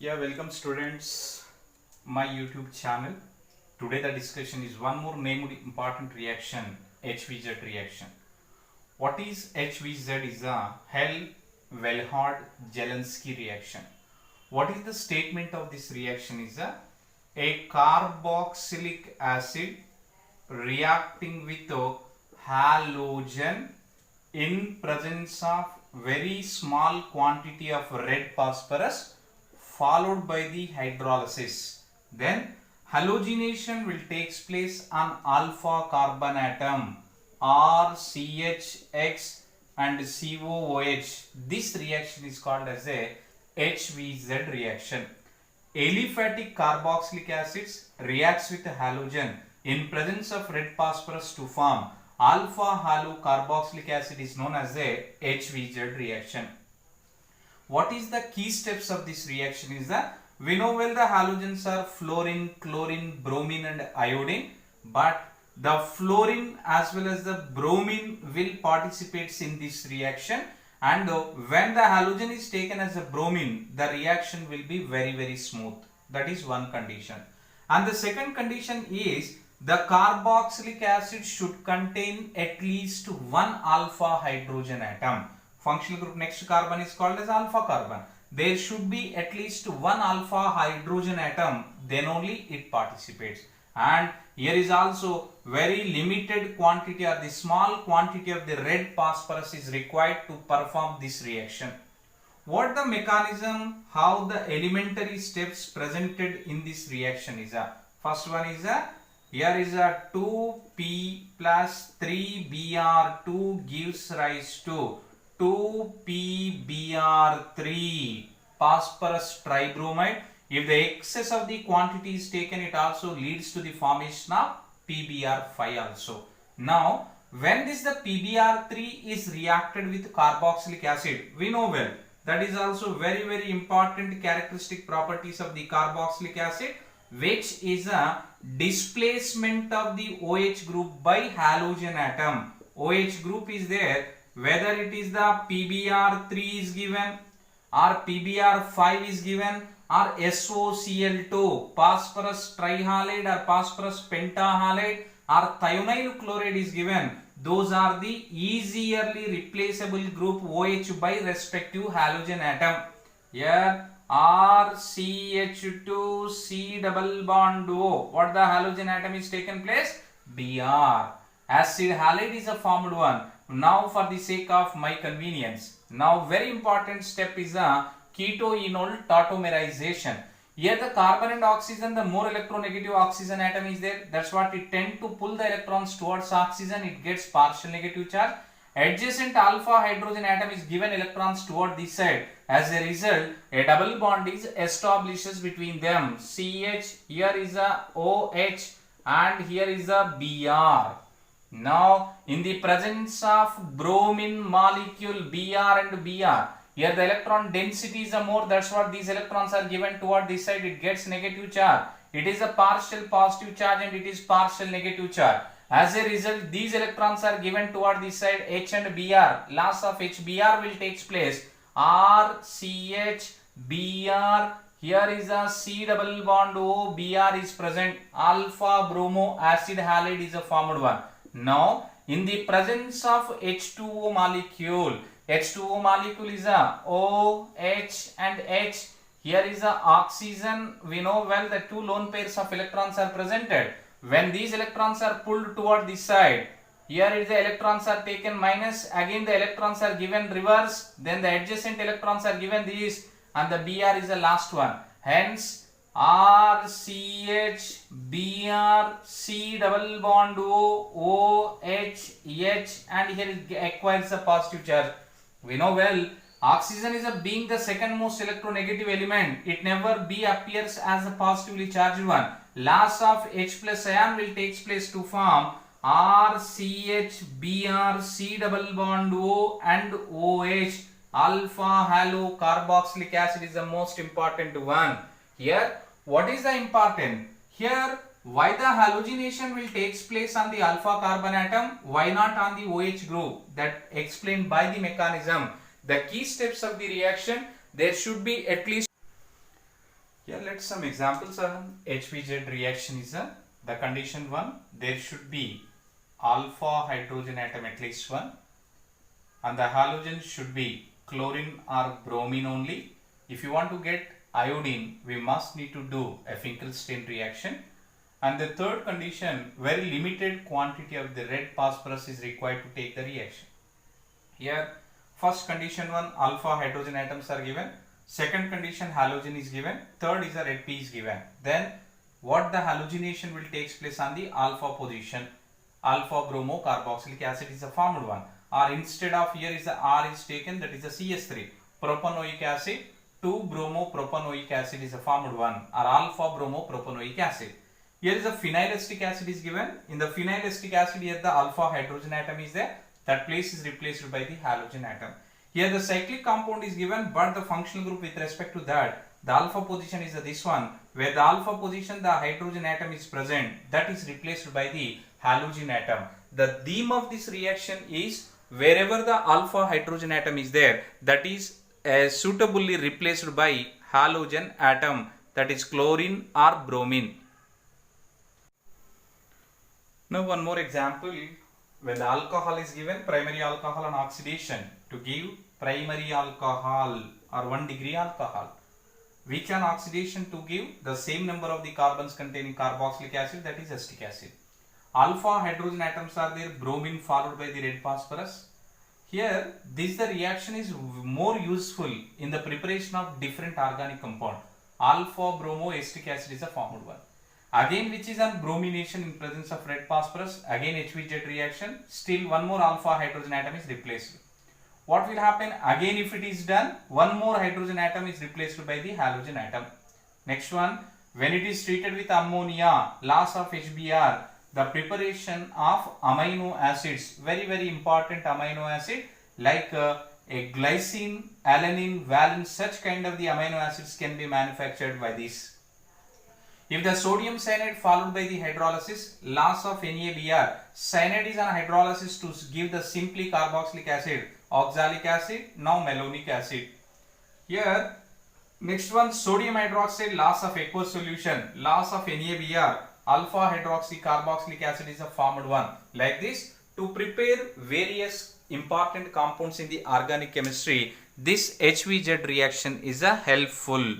Yeah, welcome students, my YouTube channel. Today the discussion is one more named important reaction, HVZ reaction. What is HVZ? Is a Hell-Wellhard-Jelensky reaction. What is the statement of this reaction? Is a carboxylic acid reacting with a halogen in presence of very small quantity of red phosphorus followed by the hydrolysis. Then halogenation will take place on alpha carbon atom RCHX and COOH. This reaction is called as a HVZ reaction. Aliphatic carboxylic acids reacts with a halogen in presence of red phosphorus to form alpha halo carboxylic acid is known as a HVZ reaction. What is the key steps of this reaction is that we know well the halogens are fluorine, chlorine, bromine and iodine, but the fluorine as well as the bromine will participate in this reaction, and when the halogen is taken as a bromine, the reaction will be very smooth. That is one condition. And the second condition is the carboxylic acid should contain at least one alpha hydrogen atom. Functional group next to carbon is called as alpha carbon. There should be at least one alpha hydrogen atom, then only it participates. And here is also very limited quantity or the small quantity of the red phosphorus is required to perform this reaction. What the mechanism, how the elementary steps presented in this reaction is first one is here is 2p plus 3br2 gives rise to 2PBr3 phosphorus tribromide. If the excess of the quantity is taken, it also leads to the formation of PBr5 also. Now, when this the PBr3 is reacted with carboxylic acid, we know well that is also very important characteristic properties of the carboxylic acid, which is a displacement of the OH group by halogen atom. OH group is there, whether it is the PBr3 is given or PBr5 is given or SOCl2 phosphorus trihalide or phosphorus pentahalide or thionyl chloride is given, those are the easily replaceable group OH by respective halogen atom. Here RCH2 C double bond O, what the halogen atom is taken place? Br. Acid halide is a formed one. Now for the sake of my convenience, now very important step is a ketoenol tautomerization. Here the carbon and oxygen, the more electronegative oxygen atom is there, that's what it tend to pull the electrons towards oxygen, it gets partial negative charge. Adjacent alpha hydrogen atom is given electrons toward this side. As a result, a double bond is establishes between them. CH, here is a OH and here is a Br. Now, in the presence of bromine molecule Br and Br, here the electron density is more, that's what these electrons are given toward this side, it gets negative charge. It is a partial positive charge and it is partial negative charge. As a result, these electrons are given toward this side H and Br. Loss of HBr will take place. RCH Br. Here is a C double bond O. Br is present. Alpha bromo acid halide is a formed one. Now, in the presence of H2O molecule, H2O molecule is a OH and H. Here is a oxygen. We know well that two lone pairs of electrons are presented. When these electrons are pulled toward this side, here is the electrons are taken minus, again the electrons are given reverse, then the adjacent electrons are given these, and the Br is the last one. Hence, RCH Br C double bond O OH H, and here it acquires a positive charge. We know well oxygen is being the second most electronegative element, it never appears as a positively charged one. Loss of H plus ion will take place to form RCH Br C double bond O and OH. Alpha halo carboxylic acid is the most important one. Here, what is the important? Here, why the halogenation will take place on the alpha carbon atom? Why not on the OH group? That explained by the mechanism. The key steps of the reaction, there should be at least Here let's some examples. HVZ reaction is the condition 1. There should be alpha hydrogen atom at least one, and the halogen should be chlorine or bromine only. If you want to get iodine, we must need to do a Finkelstein reaction. And the third condition, very limited quantity of the red phosphorus is required to take the reaction. Here first condition 1, alpha hydrogen atoms are given. Second condition, halogen is given. Third is a red P is given. Then what the halogenation will takes place on the alpha position. Alpha bromo carboxylic acid is a formed one, or instead of here is the R is taken, that is the CS3. Propanoic acid, 2-bromo-propanoic acid is a formed one, or alpha bromo propanoic acid. Here is a phenyl acid is given. In the phenyl acid, here the alpha hydrogen atom is there. That place is replaced by the halogen atom. Here the cyclic compound is given, but the functional group with respect to that, the alpha position is this one, where the alpha position the hydrogen atom is present, that is replaced by the halogen atom. The theme of this reaction is wherever the alpha hydrogen atom is there, that is suitably replaced by halogen atom, that is chlorine or bromine. Now one more example, when the alcohol is given, primary alcohol on oxidation to give primary alcohol or 1 degree alcohol. Which on oxidation to give the same number of the carbons containing carboxylic acid, that is acetic acid. Alpha hydrogen atoms are there, bromine followed by the red phosphorus. Here the reaction is more useful in the preparation of different organic compound. Alpha bromo acetic acid is a formed one. Again which is on bromination in presence of red phosphorus, again HVZ reaction, still one more alpha hydrogen atom is replaced. What will happen again if it is done? One more hydrogen atom is replaced by the halogen atom. Next one, when it is treated with ammonia, loss of HBr, the preparation of amino acids, very important amino acid like a glycine, alanine, valine, such kind of the amino acids can be manufactured by this. If the sodium cyanide followed by the hydrolysis, loss of NaBr, cyanide is on hydrolysis to give the simply carboxylic acid, oxalic acid, now malonic acid. Here, next one, sodium hydroxide, loss of aqueous solution, loss of NaBr, alpha hydroxy carboxylic acid is a formed one. Like this, to prepare various important compounds in the organic chemistry, this HVZ reaction is a helpful.